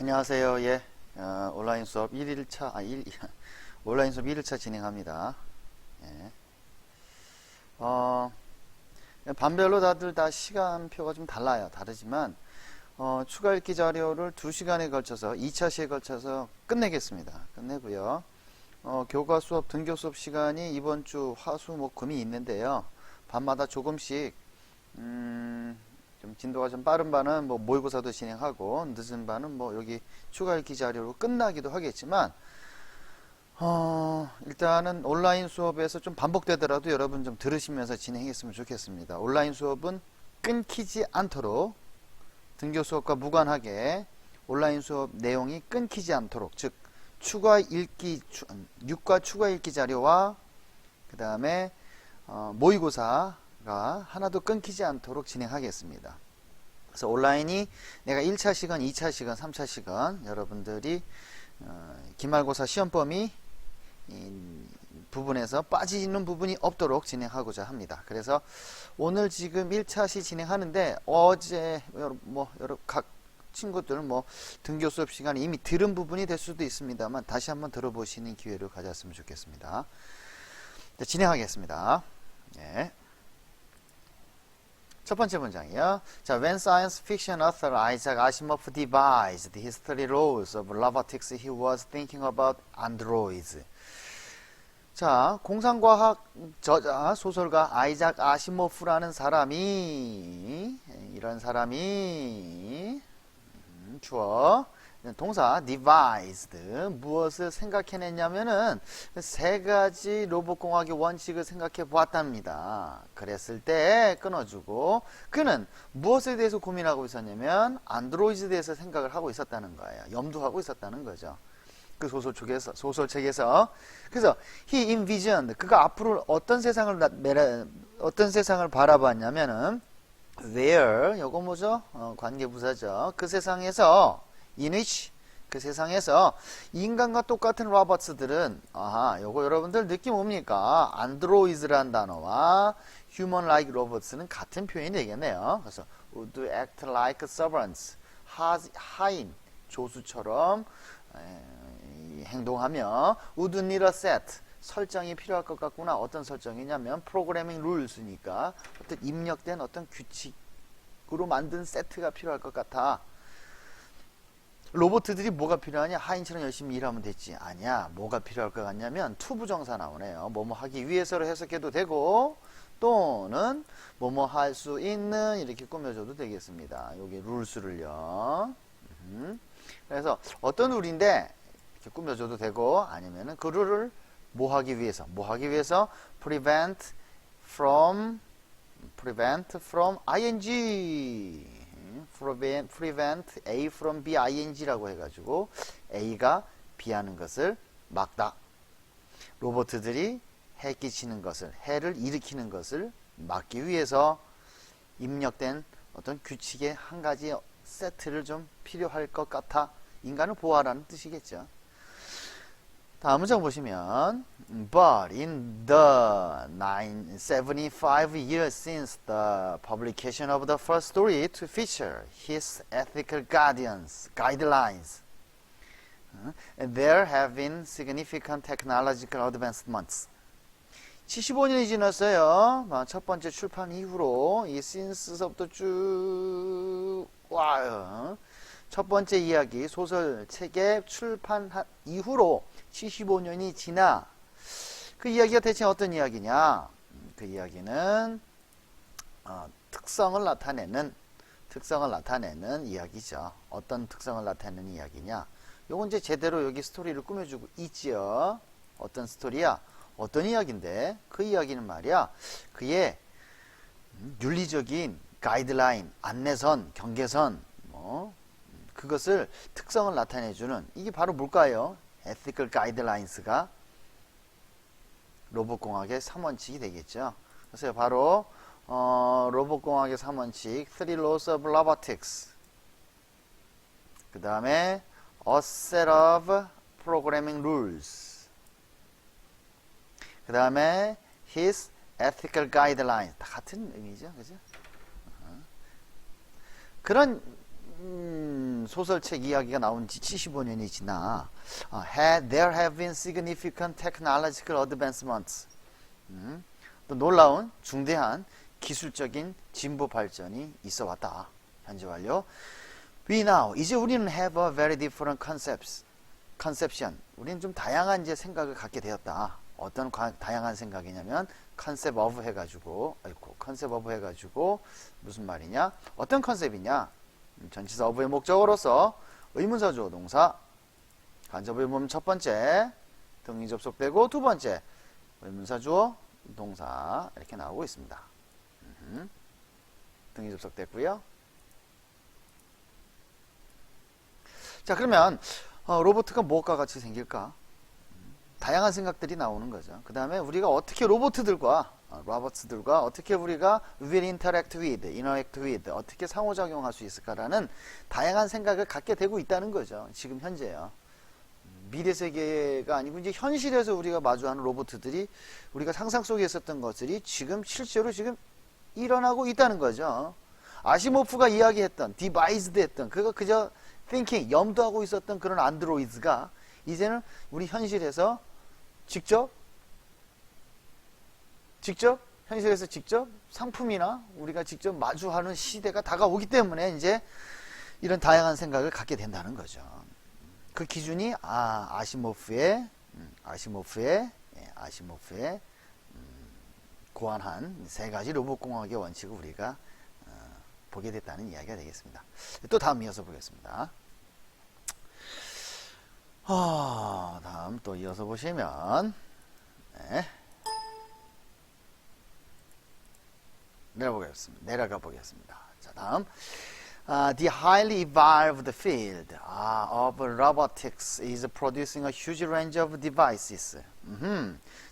안녕하세요. 예. 온라인 수업 1일차, 온라인 수업 1일차 진행합니다. 예. 반별로 다들 다 시간표가 좀 달라요. 다르지만, 추가 읽기 자료를 2시간에 걸쳐서, 2차 시에 걸쳐서 끝내겠습니다. 끝내고요. 교과 수업, 등교 수업 시간이 이번 주 화수, 목, 금이 있는데요. 밤마다 조금씩, 좀 진도가 좀 빠른 반은 뭐 모의고사도 진행하고 늦은 반은 뭐 여기 추가 읽기 자료로 끝나기도 하겠지만 일단은 온라인 수업에서 좀 반복되더라도 여러분 좀 들으시면서 진행했으면 좋겠습니다. 온라인 수업은 끊기지 않도록 등교 수업과 무관하게 온라인 수업 내용이 끊기지 않도록, 즉 추가 읽기 6과 추가 읽기 자료와 그 다음에 모의고사 하나도 끊기지 않도록 진행하겠습니다. 그래서 온라인이 내가 1차 시간, 2차 시간, 3차 시간 여러분들이 기말고사 시험 범위 부분에서 빠지는 부분이 없도록 진행하고자 합니다. 그래서 오늘 지금 1차 시 진행하는데 어제 각 친구들 등교 수업 시간에 이미 들은 부분이 될 수도 있습니다만 다시 한번 들어보시는 기회를 가졌으면 좋겠습니다. 네, 진행하겠습니다. 네. 첫 번째 문장이요. 자, when science fiction author Isaac Asimov devised his 30 laws of robotics, he was thinking about androids. 자, 공상과학 저자 소설가 아이작 아시모프라는 사람이 이런 사람이 주어 동사 devised 무엇을 생각해냈냐면은 세 가지 로봇공학의 원칙을 생각해 보았답니다. 그랬을 때 끊어주고 그는 무엇에 대해서 고민하고 있었냐면 안드로이드에 대해서 생각을 하고 있었다는 거예요. 염두하고 있었다는 거죠. 그 소설책에서 그래서 he envisioned 그가 앞으로 어떤 세상을 바라봤냐면은 where 요거 뭐죠? 관계부사죠. 그 세상에서 in which 그 세상에서 인간과 똑같은 로봇들은 요거 여러분들 느낌 옵니까? androids란 단어와 human like robots는 같은 표현이 되겠네요. 그래서 would act like servants 하인 조수처럼 행동하며 would need a set 설정이 필요할 것 같구나. 어떤 설정이냐면 프로그래밍 룰스니까 어떤 입력된 어떤 규칙으로 만든 세트가 필요할 것 같아. 로봇들이 뭐가 필요하냐? 하인처럼 열심히 일하면 됐지. 아니야. 뭐가 필요할 것 같냐면 투부정사 나오네요. 뭐뭐 하기 위해서로 해석해도 되고 또는 뭐뭐 할 수 있는 이렇게 꾸며줘도 되겠습니다. 여기 룰스를요. 그래서 어떤 룰인데 이렇게 꾸며줘도 되고 아니면은 그 룰을 뭐 하기 위해서 prevent from ing prevent A from B ing라고 해가지고 A가 B 하는 것을 막다. 로봇들이 해 끼치는 것을 해를 일으키는 것을 막기 위해서 입력된 어떤 규칙의 한 가지 세트를 좀 필요할 것 같아. 인간을 보호하라는 뜻이겠죠. 다음 문장 보시면 But in the 75 years since the publication of the first story to feature his ethical guidelines, there have been significant technological advancements. 75년이 지났어요. 첫 번째 출판 이후로 이 since서부터 쭉 와요. 첫 번째 이야기 소설책의 출판 이후로 75년이 지나 그 이야기가 대체 어떤 이야기냐? 그 이야기는 특성을 나타내는 이야기죠. 어떤 특성을 나타내는 이야기냐? 요건 이제 제대로 여기 스토리를 꾸며주고 있지요. 어떤 스토리야? 어떤 이야기인데 그 이야기는 말이야. 그의 윤리적인 가이드라인, 안내선, 경계선 그것을 특성을 나타내주는 이게 바로 뭘까요? ethical guidelines가 로봇공학의 3원칙이 되겠죠. 그래서 바로 로봇공학의 3원칙 3 laws of robotics 그 다음에 a set of programming rules 그 다음에 his ethical guidelines 다 같은 의미죠. 그죠? 그런 소설책 이야기가 나온 지 75년이 지나 there have been significant technological advancements. 또 놀라운 중대한 기술적인 진보 발전이 있어 왔다. 현재 완료. We now, 이제 우리는 have a very different conception. 우리는 좀 다양한 이제 생각을 갖게 되었다. 어떤 다양한 생각이냐면 concept of 해가지고, 무슨 말이냐? 어떤 컨셉이냐? 전치사 of의 목적어로서 의문사 주어 동사, 간접의 보면 첫 번째 등이 접속되고 두 번째 의문사 주어 동사 이렇게 나오고 있습니다. 등이 접속됐고요. 자, 그러면 로봇가 무엇과 같이 생길까? 다양한 생각들이 나오는 거죠. 그 다음에 우리가 어떻게 로봇들과 어떻게 우리가 will interact with, 어떻게 상호작용할 수 있을까라는 다양한 생각을 갖게 되고 있다는 거죠. 지금 현재요. 미래 세계가 아니고 이제 현실에서 우리가 마주하는 로봇들이 우리가 상상 속에 있었던 것들이 지금 실제로 지금 일어나고 있다는 거죠. 아시모프가 이야기했던, 디바이스드 했던, 그거 그저 thinking, 염두하고 있었던 그런 안드로이드가 이제는 우리 현실에서 직접 현실에서 직접 상품이나 우리가 직접 마주하는 시대가 다가오기 때문에 이제 이런 다양한 생각을 갖게 된다는 거죠. 그 기준이 아시모프의 고안한 세 가지 로봇공학의 원칙을 우리가 보게 됐다는 이야기가 되겠습니다. 또 다음 이어서 보겠습니다. 다음 또 이어서 보시면 내려가 보겠습니다. 자, 다음 The highly evolved field of robotics is producing a huge range of devices.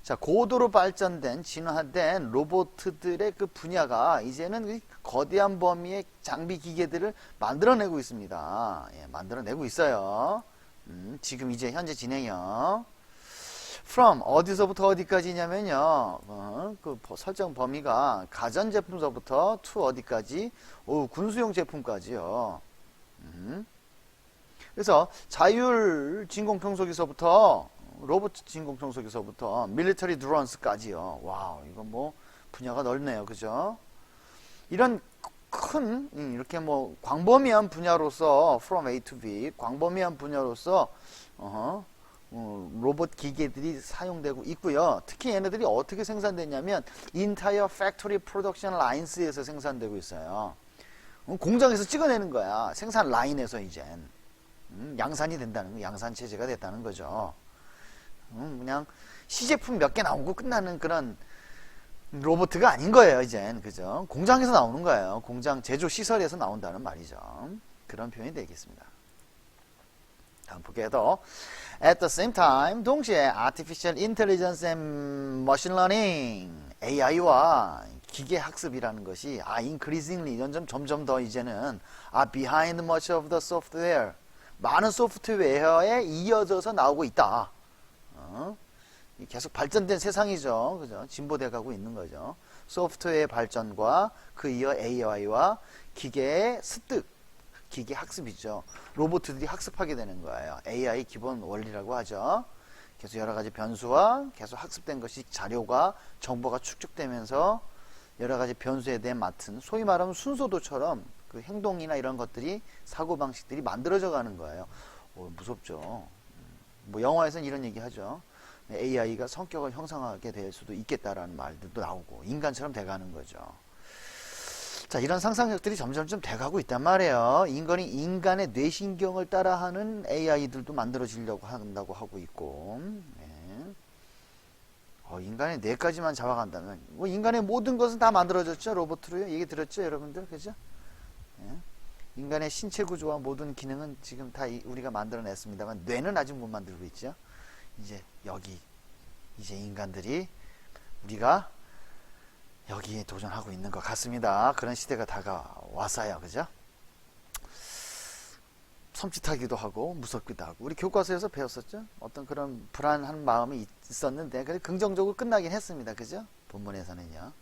자, 고도로 발전된 진화된 로봇들의 그 분야가 이제는 거대한 범위의 장비 기계들을 만들어내고 있습니다. 만들어내고 있어요. 지금 이제 현재 진행형. From 어디서부터 어디까지냐면요. 그 설정 범위가 가전제품서부터 to 어디까지? 군수용 제품까지요. 그래서 자율 진공청소기서부터 로봇 진공청소기서부터 밀리터리 드론스까지요. 와우, 이거 뭐 분야가 넓네요. 그죠? 이런 큰 이렇게 뭐 광범위한 분야로서 from A to B 광범위한 분야로서 로봇 기계들이 사용되고 있고요. 특히 얘네들이 어떻게 생산되냐면 entire factory production lines에서 생산되고 있어요. 공장에서 찍어내는 거야. 생산 라인에서 이젠 양산이 된다는 거, 양산 체제가 됐다는 거죠. 그냥 시제품 몇 개 나오고 끝나는 그런 로봇가 아닌 거예요. 이젠 그죠? 공장에서 나오는 거예요. 공장 제조 시설에서 나온다는 말이죠. 그런 표현이 되겠습니다. 다음 볼게요. At the same time, 동시에 Artificial Intelligence and Machine Learning, AI와 기계학습이라는 것이 increasingly, 점점 더 이제는 behind much of the software, 많은 소프트웨어에 이어져서 나오고 있다. 계속 발전된 세상이죠. 그죠? 진보돼 가고 있는 거죠. 소프트웨어의 발전과 그 이어 AI와 기계의 습득, 기계 학습이죠. 로봇들이 학습하게 되는 거예요. AI 기본 원리라고 하죠. 계속 여러 가지 변수와 계속 학습된 것이 자료가 정보가 축적되면서 여러 가지 변수에 대해 맡은 소위 말하면 순서도처럼 그 행동이나 이런 것들이 사고방식들이 만들어져 가는 거예요. 무섭죠. 뭐 영화에서는 이런 얘기 하죠. AI가 성격을 형성하게 될 수도 있겠다라는 말들도 나오고 인간처럼 돼가는 거죠. 자, 이런 상상력들이 점점점 돼가고 있단 말이에요. 인간이 인간의 뇌신경을 따라하는 AI들도 만들어지려고 한다고 하고 있고, 인간의 뇌까지만 잡아간다면, 뭐 인간의 모든 것은 다 만들어졌죠. 로봇으로요. 얘기 들었죠, 여러분들, 그죠? 인간의 신체 구조와 모든 기능은 지금 다 우리가 만들어냈습니다만 뇌는 아직 못 만들고 있죠. 이제 인간들이 우리가 여기에 도전하고 있는 것 같습니다. 그런 시대가 다가왔어요. 그죠? 섬찟하기도 하고 무섭기도 하고 우리 교과서에서 배웠었죠. 어떤 그런 불안한 마음이 있었는데 그래 긍정적으로 끝나긴 했습니다. 그죠? 본문에서는요.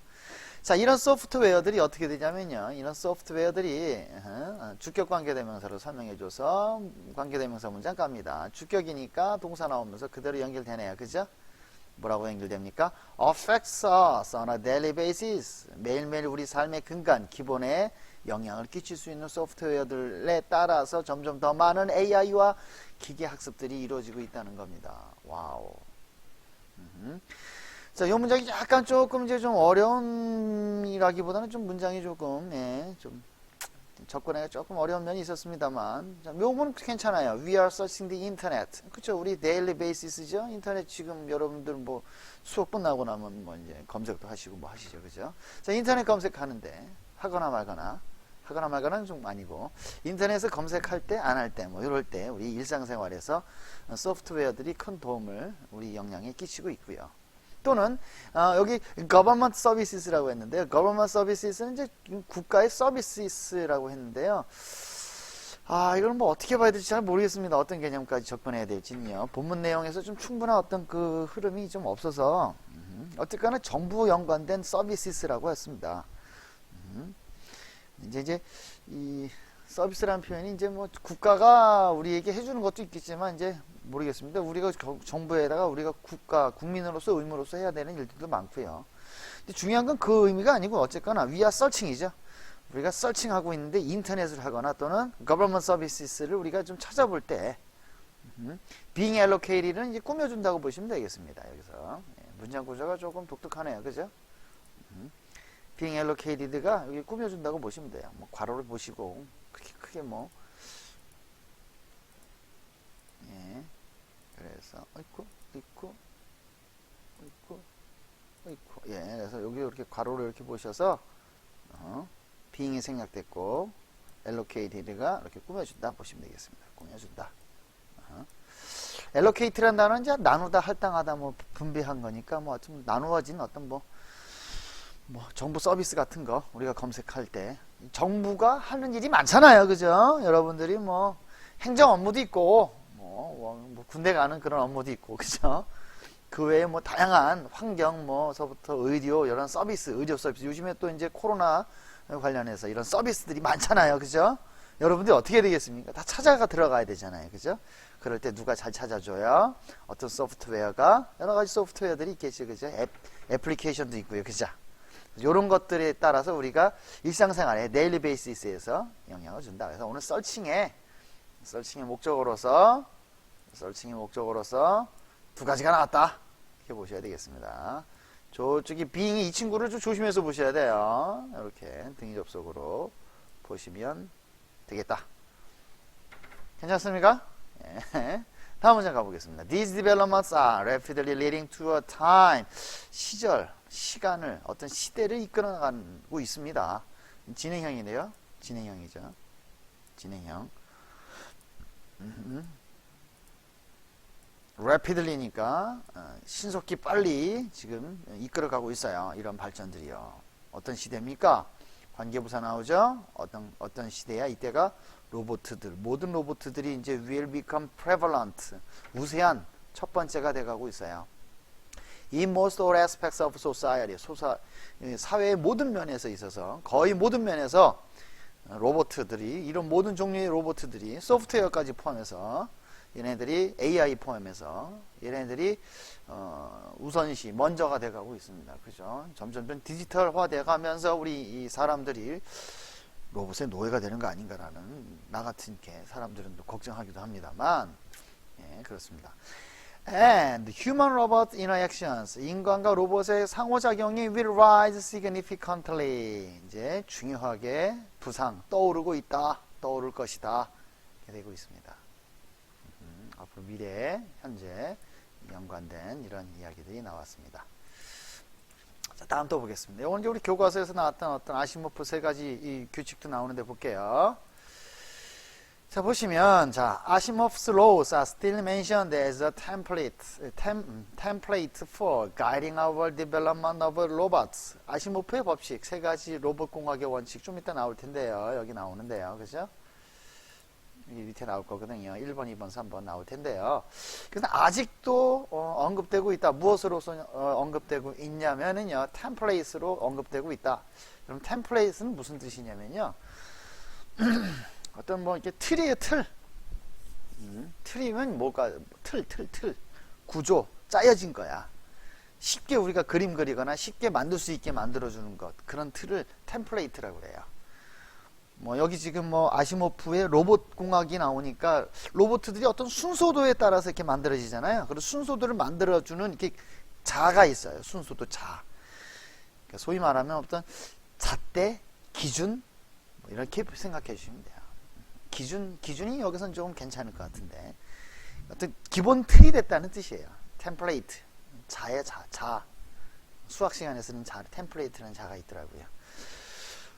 자, 이런 소프트웨어들이 어떻게 되냐면요. 이런 소프트웨어들이 주격 관계대명사로 설명해줘서 관계대명사 문장 깝니다. 주격이니까 동사 나오면서 그대로 연결되네요. 그죠? 뭐라고 연결됩니까? affects us on a daily basis. 매일매일 우리 삶의 근간, 기본에 영향을 끼칠 수 있는 소프트웨어들에 따라서 점점 더 많은 AI와 기계 학습들이 이루어지고 있다는 겁니다. 와우. 자, 이 문장이 약간 조금 이제 좀 어려움이라기보다는 좀 문장이 조금, 좀 접근하기가 조금 어려운 면이 있었습니다만, 자, 묘문은 괜찮아요. We are searching the internet. 그쵸? 우리 daily basis죠? 인터넷 지금 여러분들 뭐 수업 끝나고 나면 뭐 이제 검색도 하시고 뭐 하시죠. 그죠? 자, 인터넷 검색하는데, 하거나 말거나는 좀 아니고, 인터넷을 검색할 때, 안 할 때, 뭐 이럴 때, 우리 일상생활에서 소프트웨어들이 큰 도움을 우리 영향에 끼치고 있고요. 또는 여기 government services라고 했는데요. government services는 이제 국가의 서비스라고 했는데요. 이걸 뭐 어떻게 봐야 될지 잘 모르겠습니다. 어떤 개념까지 접근해야 될지는요. 본문 내용에서 좀 충분한 어떤 그 흐름이 좀 없어서 어쨌거나 정부 연관된 서비스라고 했습니다. 이제 이 서비스라는 표현이 이제 뭐 국가가 우리에게 해주는 것도 있겠지만 이제 모르겠습니다. 우리가 정부에다가 우리가 국민으로서 의무로서 해야 되는 일들도 많고요. 근데 중요한 건 그 의미가 아니고 어쨌거나 we are searching이죠. 우리가 서칭하고 있는데 인터넷을 하거나 또는 government services를 우리가 좀 찾아볼 때 being allocated는 이제 꾸며준다고 보시면 되겠습니다. 여기서 문장 구조가 조금 독특하네요. 그죠? being allocated가 여기 꾸며준다고 보시면 돼요. 뭐 괄호를 보시고 그렇게 크게 뭐 그래서 있고 그래서 여기 이렇게 괄호를 이렇게 보셔서 being이 생략됐고 allocated가 이렇게 꾸며준다 보시면 되겠습니다. 꾸며준다. allocate라는 단어는 이제 나누다, 할당하다, 뭐 분배한 거니까 뭐 좀 나누어진 어떤 뭐 정부 서비스 같은 거 우리가 검색할 때 정부가 하는 일이 많잖아요. 그죠? 여러분들이 뭐 행정 업무도 있고 뭐 군대 가는 그런 업무도 있고 그죠? 그 외에 뭐 다양한 환경 뭐서부터 의료 이런 서비스, 의료 서비스 요즘에 또 이제 코로나 관련해서 이런 서비스들이 많잖아요. 그죠? 여러분들이 어떻게 되겠습니까? 다 찾아가 들어가야 되잖아요. 그죠? 그럴 때 누가 잘 찾아줘요? 어떤 소프트웨어가 여러 가지 소프트웨어들이 있겠죠. 그죠? 애플리케이션도 있고요. 그죠? 이런 것들에 따라서 우리가 일상생활에 데일리 베이시스에서 영향을 준다. 그래서 오늘 서칭의 목적으로서 두 가지가 나왔다. 이렇게 보셔야 되겠습니다. 저쪽이 being이 이 친구를 좀 조심해서 보셔야 돼요. 이렇게 등위 접속으로 보시면 되겠다. 괜찮습니까? 예. 다음 문장 가보겠습니다. These developments are rapidly leading to a time. 시간을, 어떤 시대를 이끌어가고 있습니다. 진행형이네요. 진행형이죠. 진행형. rapidly니까 신속히 빨리 지금 이끌어가고 있어요. 이런 발전들이요. 어떤 시대입니까? 관계부사 나오죠? 어떤 시대야? 이때가 로봇들, 모든 로봇들이 이제 will become prevalent, 우세한 첫 번째가 돼가고 있어요. In most all aspects of society, 사회의 모든 면에서 있어서 거의 모든 면에서 로봇들이 이런 모든 종류의 로봇들이 소프트웨어까지 포함해서 얘네들이 AI 포함해서 얘네들이 우선시 먼저가 돼가고 있습니다. 그죠? 점점 디지털화 돼가면서 우리 이 사람들이 로봇의 노예가 되는 거 아닌가라는 나 같은 게 사람들은 또 걱정하기도 합니다만 그렇습니다. And human robot interactions, 인간과 로봇의 상호작용이 will rise significantly, 이제 중요하게 떠오를 것이다 이렇게 되고 있습니다. 앞으로 미래, 현재 연관된 이런 이야기들이 나왔습니다. 자, 다음 또 보겠습니다. 이건 이제 우리 교과서에서 나왔던 어떤 아시모프 세 가지 이 규칙도 나오는데 볼게요. 자, 보시면, 자, Asimov's laws are still mentioned as a template for guiding our development of robots. 아시모프의 법칙, 세 가지 로봇 공학의 원칙 좀 이따 나올 텐데요. 여기 나오는데요. 그죠? 밑에 나올 거거든요. 1번, 2번, 3번 나올 텐데요. 그래서 아직도 언급되고 있다. 무엇으로서 언급되고 있냐면은요, 템플레이트로 언급되고 있다. 그럼 템플레이트는 무슨 뜻이냐면요, 어떤 뭐 이렇게 틀이에요, 틀. 틀이면 뭐가 틀 구조 짜여진 거야. 쉽게 우리가 그림 그리거나 쉽게 만들 수 있게 만들어주는 것, 그런 틀을 템플레이트라고 그래요. 뭐 여기 지금 뭐 아시모프의 로봇 공학이 나오니까 로봇들이 어떤 순서도에 따라서 이렇게 만들어지잖아요. 그리고 순서도를 만들어주는 이렇게 자가 있어요. 순서도 자. 그러니까 소위 말하면 어떤 잣대, 기준 뭐 이렇게 생각해 주시면 돼요. 기준이 여기서는 조금 괜찮을 것 같은데 어떤 기본 틀이 됐다는 뜻이에요. 템플레이트. 자의 자. 수학 시간에 쓰는 자, 템플레이트라는 자가 있더라고요.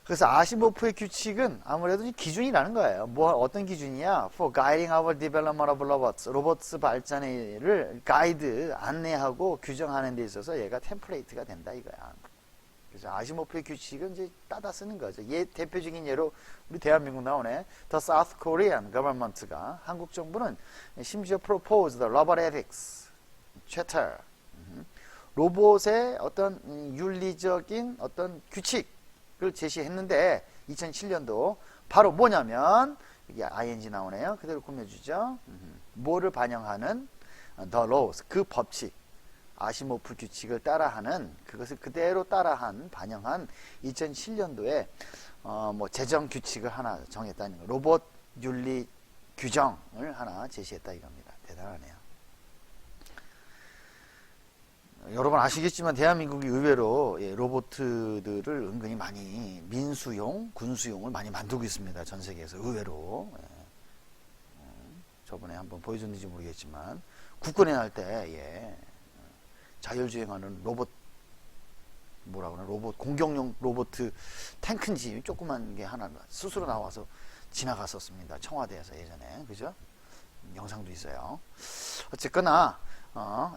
그래서 아시모프의 규칙은 아무래도 기준이라는 거예요. 뭐 어떤 기준이야? For guiding our development of robots. 로봇 발전을 가이드, 안내하고 규정하는 데 있어서 얘가 템플레이트가 된다 이거야. 그래서 아시모프의 규칙은 이제 따다 쓰는 거죠. 대표적인 예로 우리 대한민국 나오네. The South Korean government가 한국 정부는 심지어 proposed the robot ethics charter. 로봇의 어떤 윤리적인 어떤 규칙을 제시했는데 2007년도 바로 뭐냐면 여기 ing 나오네요. 그대로 꾸며주죠. 뭐를 반영하는 the laws, 그 법칙, 아시모프 규칙을 따라하는, 그것을 그대로 따라한 반영한 2007년도에 뭐 제정 규칙을 하나 정했다는 거. 로봇 윤리 규정을 하나 제시했다 이겁니다. 대단하네요. 여러분 아시겠지만 대한민국이 의외로 로봇들을 은근히 많이 민수용, 군수용을 많이 만들고 있습니다. 전 세계에서 의외로. 저번에 한번 보여줬는지 모르겠지만 국군에 날 때 자율주행하는 로봇 뭐라 그러나 로봇 공격용 로봇 탱크인지 조그만 게 하나 스스로 나와서 지나갔었습니다. 청와대에서 예전에. 그죠? 영상도 있어요. 어쨌거나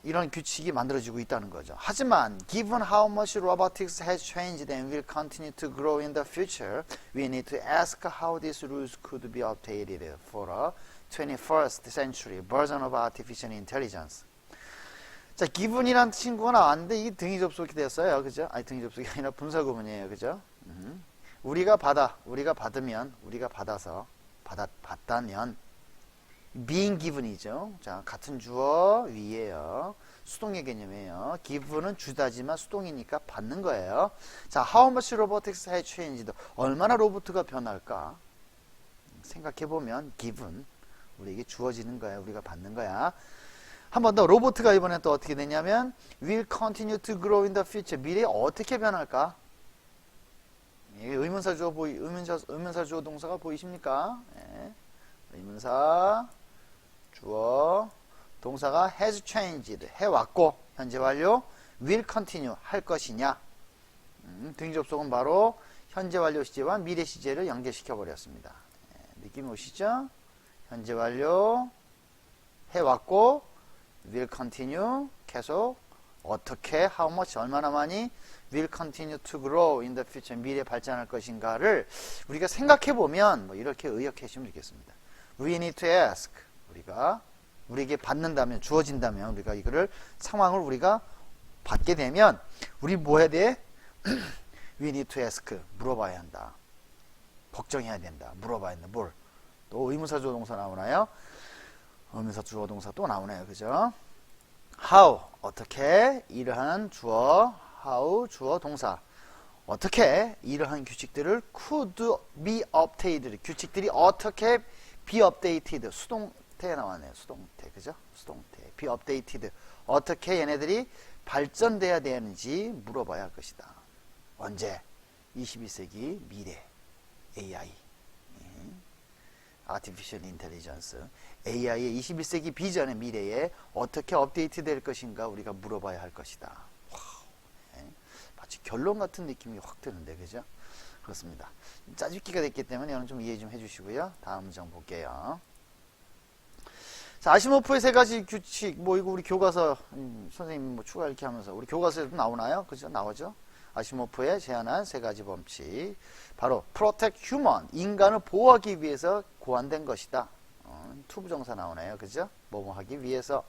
이런 규칙이 만들어지고 있다는 거죠. 하지만 given how much robotics has changed and will continue to grow in the future, we need to ask how these rules could be updated for a 21st century version of artificial intelligence. 자, given이란 친구가 나왔는데 이게 등위 접속이 됐어요. 그죠? 아니, 등위 접속이 아니라 분사 구문이에요. 그죠? 우리가 받으면, 우리가 받아서, 받다면, being given이죠. 자, 같은 주어 위에요. 수동의 개념이에요. given은 주다지만 수동이니까 받는 거예요. 자, how much robotics has changed? 얼마나 로봇가 변할까? 생각해보면 given, 우리에게 주어지는 거야. 우리가 받는 거야. 한 번 더, 로봇가 이번엔 또 어떻게 되냐면 will continue to grow in the future. 미래에 어떻게 변할까? 의문사 주어 동사가 보이십니까? 의문사 주어 동사가 has changed 해왔고 현재 완료 will continue 할 것이냐. 등위 접속은 바로 현재 완료 시제와 미래 시제를 연결시켜 버렸습니다. 느낌 오시죠? 현재 완료 해왔고 will continue 계속 어떻게 how much 얼마나 많이 will continue to grow in the future 미래에 발전할 것인가를 우리가 생각해 보면 뭐 이렇게 의역해 주시면 되겠습니다. We need to ask. 우리에게 받는다면, 주어진다면, 우리가 이거를, 상황을 우리가 받게 되면, 우리 뭐 해야 돼? We need to ask. 물어봐야 한다. 걱정해야 된다. 물어봐야 한다. 뭘? 또 의문사 주어 동사 나오나요? 의문사 주어 동사 또 나오네요. 그죠? How. 어떻게? 이러한 주어, how 주어 동사. 어떻게? 이러한 규칙들을 could be updated. 규칙들이 어떻게 be updated. 수동태 나왔네요. 수동태. 그죠? 수동태. be updated. 어떻게 얘네들이 발전돼야 되는지 물어봐야 할 것이다. 언제? 21세기 미래. AI. Artificial Intelligence. AI의 21세기 비전의 미래에 어떻게 업데이트 될 것인가 우리가 물어봐야 할 것이다. 와우. 마치 결론 같은 느낌이 확 드는데, 그죠? 그렇습니다. 짜집기가 됐기 때문에 이건 좀 이해 좀 해주시고요. 다음 문장 볼게요. 자, 아시모프의 세 가지 규칙, 뭐 이거 우리 교과서 선생님 뭐 추가 이렇게 하면서 우리 교과서에도 나오나요? 그죠? 나오죠? 아시모프의 제안한 세 가지 법칙, 바로 protect human, 인간을 보호하기 위해서 고안된 것이다. to 부정사 나오네요. 그죠? 뭐뭐 하기 위해서.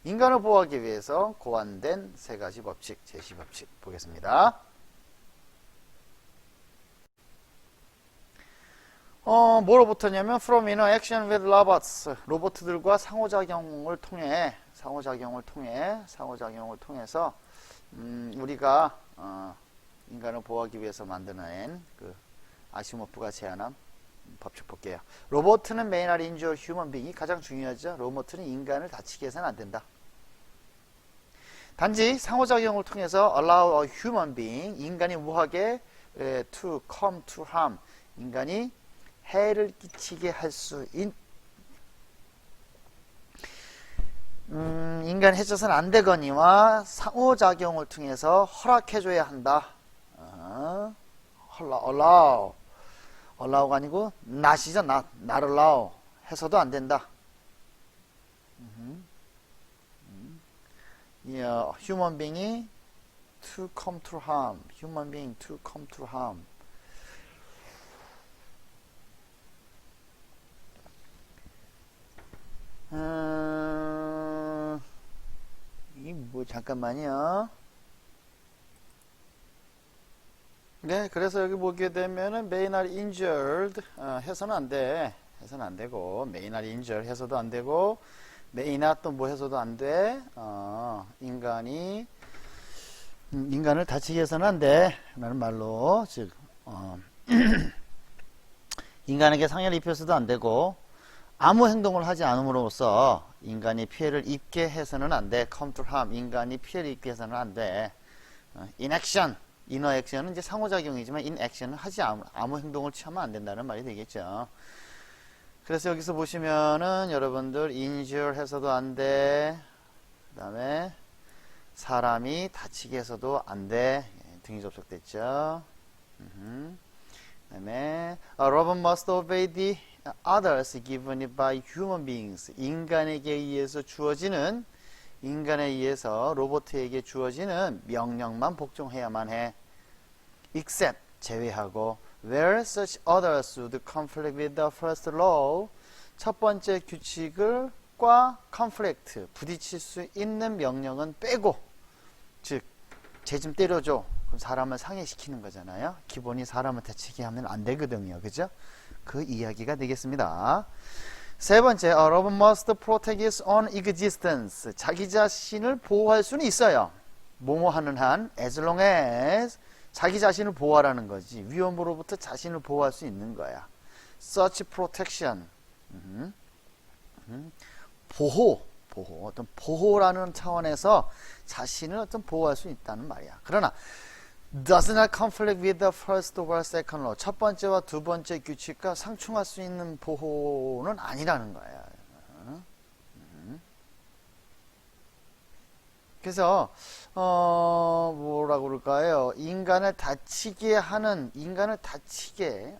인간을 보호하기 위해서 고안된 세 가지 법칙, 제시 법칙 보겠습니다. 뭐로부터냐면 from interaction with robots, 로봇들과 상호작용을 통해서 우리가 인간을 보호하기 위해서 만들어낸 그 아시모프가 제안한 법칙 볼게요. 로봇은 may not injure human being이 가장 중요하죠. 로봇은 인간을 다치게 해서는 안 된다. 단지 상호작용을 통해서 allow a human being, 인간이 무하게 to come to harm, 인간이 해를 끼치게 할 수 있는 인간 해쳐서는 안 되거니와 상호작용을 통해서 허락해줘야 한다. allow가 아니고 not이죠. not allow 해서도 안 된다. human being이 to come to harm, human being to come to harm. 잠깐만요. 네, 그래서 여기 보게 되면은 may not injured 해서는 안 돼. 해서는 안 되고 may not injured 해서도 안 되고 may not 또 뭐 해서도 안 돼. 인간을 다치게 해서는 안 돼. 라는 말로 즉 인간에게 상해를 입혀서도 안 되고 아무 행동을 하지 않음으로써 인간이 피해를 입게 해서는 안 돼. come to harm. 인간이 피해를 입게 해서는 안 돼. inaction. inner action은 이제 상호작용이지만 in action은 하지 아무 행동을 취하면 안 된다는 말이 되겠죠. 그래서 여기서 보시면은 여러분들 injure 해서도 안 돼. 그 다음에 사람이 다치게 해서도 안 돼. 등이 접속됐죠. 그 다음에 a robot must obey the others given by human beings. 인간에 의해서 로봇에게 주어지는 명령만 복종해야만 해. except 제외하고 where such others would conflict with the first law. 첫 번째 규칙과 conflict 부딪힐 수 있는 명령은 빼고, 즉 쟤 좀 때려줘. 그럼 사람을 상해시키는 거잖아요. 기본이 사람을 다치게 하면 안 되거든요. 그죠? 그 이야기가 되겠습니다. 세 번째, a robot must protect its own existence. 자기 자신을 보호할 수는 있어요. 뭐뭐 하는 한, as long as 자기 자신을 보호하라는 거지. 위험으로부터 자신을 보호할 수 있는 거야. such protection. 어떤 보호라는 차원에서 자신을 어떤 보호할 수 있다는 말이야. 그러나 does not conflict with the first or second law. 첫 번째와 두 번째 규칙과 상충할 수 있는 보호는 아니라는 거야. 그래서 뭐라고 그럴까요? 인간을 다치게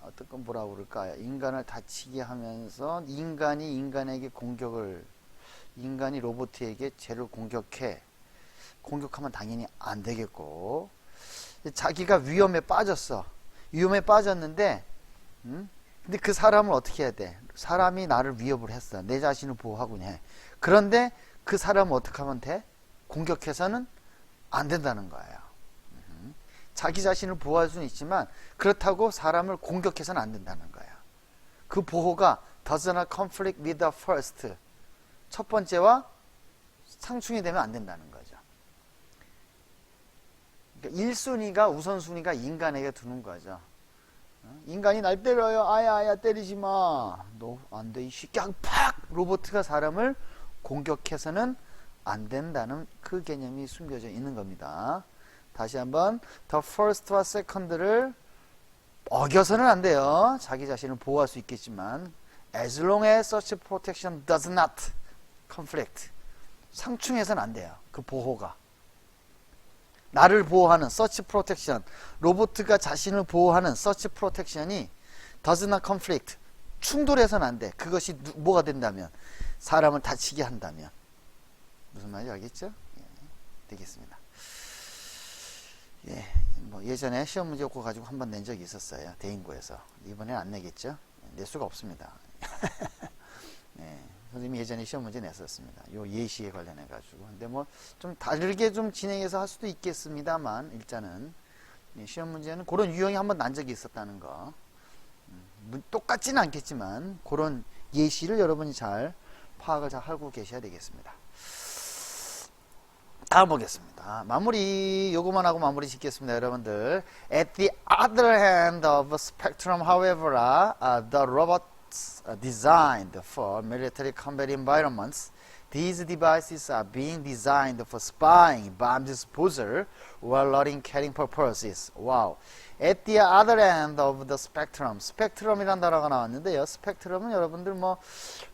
어떤 건 뭐라고 그럴까요? 인간을 다치게 하면서 인간이 로봇에게 쟤를 공격하면 당연히 안 되겠고, 자기가 위험에 빠졌는데 근데 그 사람을 어떻게 해야 돼? 사람이 나를 위협을 했어. 내 자신을 보호하고 해. 그런데 그 사람을 어떻게 하면 돼? 공격해서는 안 된다는 거예요. 자기 자신을 보호할 수는 있지만 그렇다고 사람을 공격해서는 안 된다는 거예요. 그 보호가 does not conflict with the first. 첫 번째와 상충이 되면 안 된다는 거죠. 그러니까 1순위가 우선순위가 인간에게 두는 거죠. 인간이 날 때려요. 아야 때리지 마. 너 안 돼 이 새끼. 팍! 로봇가 사람을 공격해서는 안 된다는 그 개념이 숨겨져 있는 겁니다. 다시 한번 the first와 second를 어겨서는 안 돼요. 자기 자신을 보호할 수 있겠지만 as long as such protection does not conflict. 상충해서는 안 돼요. 그 보호가. 나를 보호하는 such protection, 로봇가 자신을 보호하는 such protection이 does not conflict, 충돌해서는 안 돼. 그것이 뭐가 된다면, 사람을 다치게 한다면. 무슨 말인지 알겠죠? 예, 되겠습니다. 예, 뭐 예전에 시험 문제 그거 가지고 한번 낸 적이 있었어요. 대인고에서. 이번엔 안 내겠죠? 낼 수가 없습니다. 네, 선생님이 예전에 시험 문제 냈었습니다. 요 예시에 관련해 가지고. 근데 뭐 좀 다르게 좀 진행해서 할 수도 있겠습니다만 일단은 시험 문제는 그런 유형이 한번 난 적이 있었다는 거. 똑같지는 않겠지만 그런 예시를 여러분이 잘 파악을 잘 하고 계셔야 되겠습니다. 다음 보겠습니다. 마무리 요거만 하고 마무리 짓겠습니다, 여러분들. At the other end of the spectrum, however, the robots designed for military combat environments. These devices are being designed for spying, bomb disposal, or loading carrying purposes. Wow. At the other end of the spectrum. 스펙트럼이란 단어가 나왔는데요. 스펙트럼은 여러분들 뭐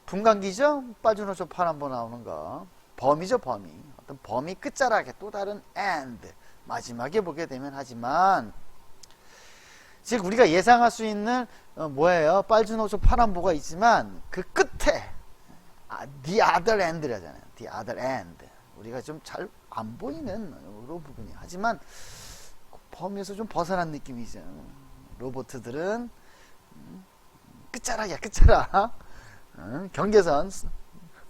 분광기죠? 빠주노초 파란보 나오는 거. 범위죠, 범위. 어떤 범위 끝자락에 또 다른 end. 마지막에 보게 되면 하지만 즉 우리가 예상할 수 있는 뭐예요? 빨주노초 파란보가 있지만 그 끝에 the other end라잖아요. the other end. 우리가 좀 잘 안 보이는 그런 부분이 하지만 범위에서 좀 벗어난 느낌이죠. 로봇들은 끝자락이야, 끝자락. 경계선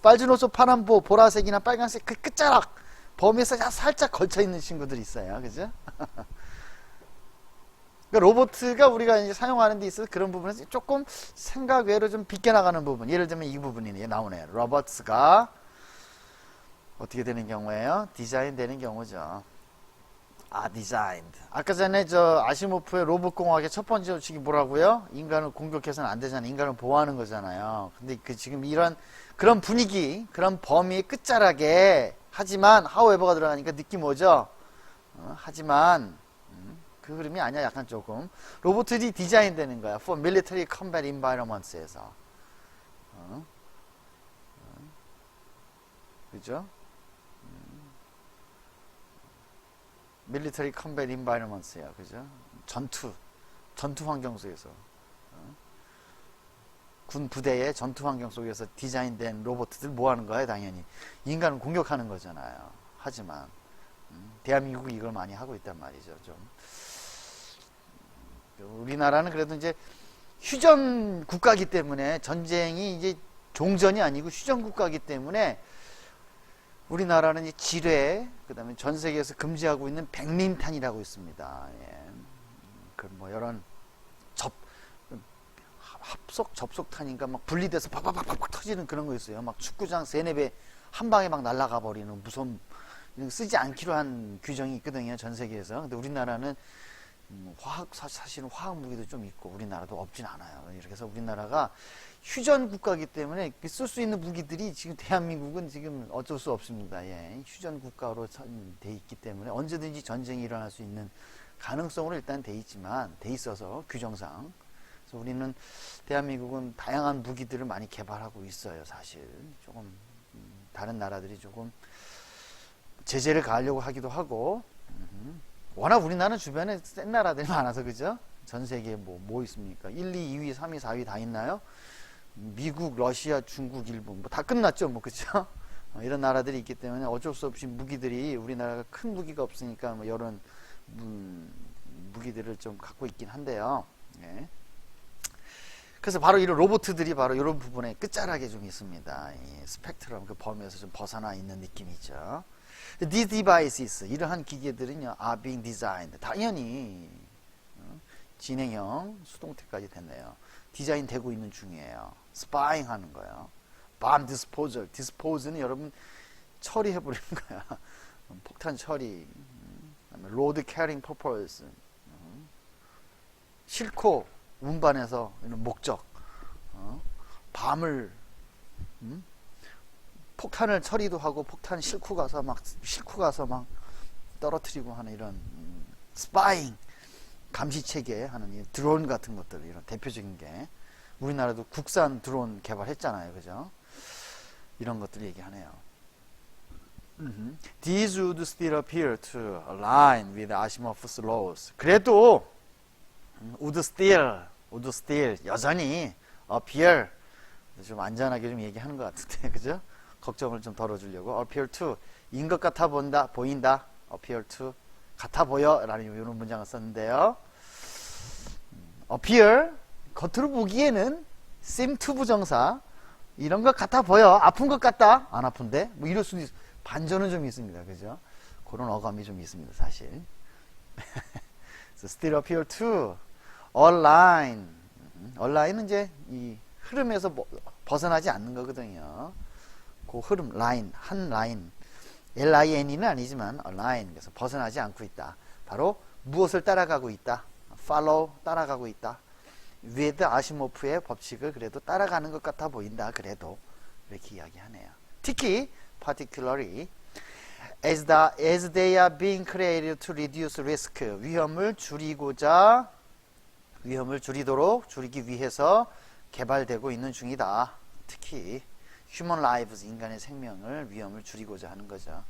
빨주노초 파란보 보라색이나 빨간색 그 끝자락 범위에서 살짝 걸쳐있는 친구들이 있어요. 그죠? 그러니까 로봇가 우리가 이제 사용하는 데 있어서 그런 부분에서 조금 생각 외로 좀 비껴나가는 부분, 예를 들면 이 부분이 나오네요. 로봇가 어떻게 되는 경우에요? 디자인 되는 경우죠. designed. 아까 전에 아시모프의 로봇공학의 첫 번째 법칙이 뭐라고요? 인간을 공격해서는 안 되잖아요. 인간을 보호하는 거잖아요. 근데 지금 이런 그런 분위기, 그런 범위의 끝자락에 하지만 however가 들어가니까 느낌 오죠? 하지만 그 흐름이 아니야. 약간 조금 로봇들이 디자인 되는 거야. For military combat environments에서. 그죠? 밀리터리 컴뱃 인바이러먼트야. 그죠? 전투 환경 속에서 군 부대의 전투 환경 속에서 디자인된 로봇들 뭐 하는 거야? 당연히 인간을 공격하는 거잖아요. 하지만 대한민국이 이걸 많이 하고 있단 말이죠. 좀 우리나라는 그래도 이제 휴전 국가이기 때문에 전쟁이 이제 종전이 아니고 휴전 국가이기 때문에 우리나라는 지뢰, 그 다음에 전 세계에서 금지하고 있는 백린탄이라고 있습니다. 예. 그 뭐 이런 접속탄인가 막 분리돼서 팍팍팍팍 터지는 그런 거 있어요. 막 축구장 세네배 한 방에 막 날아가 버리는 무서운 쓰지 않기로 한 규정이 있거든요. 전 세계에서. 근데 우리나라는 사실은 화학 무기도 좀 있고 우리나라도 없진 않아요. 이렇게 해서 우리나라가 휴전 국가이기 때문에 쓸 수 있는 무기들이 지금 대한민국은 지금 어쩔 수 없습니다. 예. 휴전 국가로 돼 있기 때문에 언제든지 전쟁이 일어날 수 있는 가능성으로 일단 돼 있지만 돼 있어서 규정상 그래서 우리는 대한민국은 다양한 무기들을 많이 개발하고 있어요. 사실 조금 다른 나라들이 조금 제재를 가하려고 하기도 하고 워낙 우리나라는 주변에 센 나라들이 많아서 그죠? 전 세계에 뭐 있습니까? 1, 2, 2위, 3위, 4위 다 있나요? 미국, 러시아, 중국, 일본 뭐 다 끝났죠, 뭐 그죠? 이런 나라들이 있기 때문에 어쩔 수 없이 무기들이 우리나라가 큰 무기가 없으니까 뭐 이런 무기들을 좀 갖고 있긴 한데요. 예. 그래서 바로 이런 로봇들이 바로 이런 부분에 끝자락에 좀 있습니다. 이 스펙트럼 그 범위에서 좀 벗어나 있는 느낌이죠. These devices 이러한 기계들은요, are being designed. 당연히 진행형 수동태까지 됐네요. 디자인 되고 있는 중이에요. spying 하는 거예요. bomb disposal. dispose는 여러분 처리해버리는 거야. 폭탄 처리. load carrying purpose. 싣고 운반해서 이런 목적. 밤을 폭탄을 처리도 하고 폭탄 싣고 가서 막 떨어뜨리고 하는 이런 스파잉 감시 체계 하는 이 드론 같은 것들 이런 대표적인 게 우리나라도 국산 드론 개발했잖아요. 그죠? 이런 것들 얘기하네요. These would still appear to align with Asimov's laws. 그래도 would still 여전히 appear 좀 안전하게 좀 얘기하는 것 같은데 그죠? 걱정을 좀 덜어주려고 appear to 인 것 같아 보인다 appear to 같아 보여 라는 이런 문장을 썼는데요. appear, 겉으로 보기에는 seem to 부정사, 이런 것 같아 보여. 아픈 것 같다. 안 아픈데? 뭐 이럴 수도 반전은 좀 있습니다. 그죠? 그런 어감이 좀 있습니다. 사실. So still appear to align. align은 이제 이 흐름에서 벗어나지 않는 거거든요. 그 흐름, 라인, 한 라인. L-I-N은 아니지만 align. 그래서 벗어나지 않고 있다. 바로 무엇을 따라가고 있다. follow, 따라가고 있다. with 아시모프의 법칙을 그래도 따라가는 것 같아 보인다. 그래도 이렇게 이야기하네요. 특히 particularly as they are being created to reduce risk, 위험을 줄이기 위해서 개발되고 있는 중이다. 특히 human lives, 인간의 생명을 위험을 줄이고자 하는 거죠.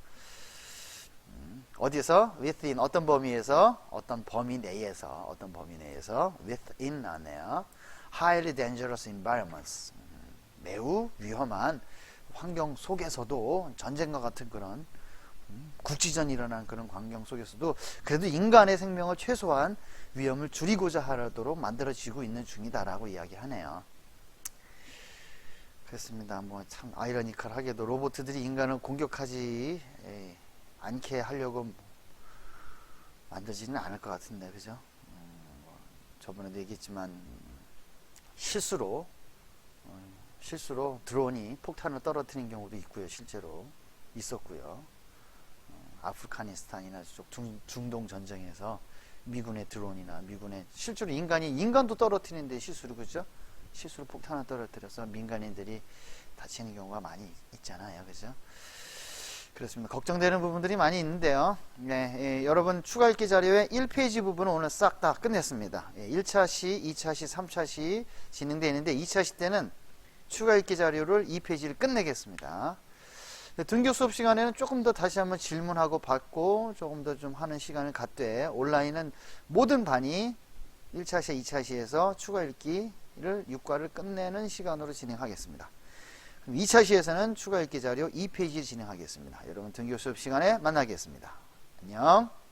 어디서? within, 어떤 범위에서? 어떤 범위 내에서 within 안에요. highly dangerous environments, 매우 위험한 환경 속에서도, 전쟁과 같은 그런 국지전이 일어난 그런 환경 속에서도 그래도 인간의 생명을 최소한 위험을 줄이고자 하도록 만들어지고 있는 중이다라고 이야기하네요. 그렇습니다. 뭐 참 아이러니컬하게도 로봇들이 인간을 공격하지 않게 하려고 만들지는 않을 것 같은데, 그죠? 저번에도 얘기했지만 실수로 드론이 폭탄을 떨어뜨린 경우도 있고요. 실제로 있었고요. 아프가니스탄이나 쪽 중동 전쟁에서 미군의 드론이나 실제로 인간도 떨어뜨리는데 실수로, 그죠? 실수로 폭탄을 떨어뜨려서 민간인들이 다치는 경우가 많이 있잖아요. 그죠? 그렇습니다. 걱정되는 부분들이 많이 있는데요. 네, 여러분 추가 읽기 자료의 1페이지 부분은 오늘 싹 다 끝냈습니다. 1차 시, 2차 시, 3차 시 진행되어 있는데 2차 시 때는 추가 읽기 자료를 2페이지를 끝내겠습니다. 등교 수업 시간에는 조금 더 다시 한번 질문하고 받고 조금 더 좀 하는 시간을 갖되 온라인은 모든 반이 1차 시, 2차 시에서 추가 읽기를 6과를 끝내는 시간으로 진행하겠습니다. 2차 시에서는 추가 읽기 자료 2페이지 진행하겠습니다. 여러분 등교 수업 시간에 만나겠습니다. 안녕.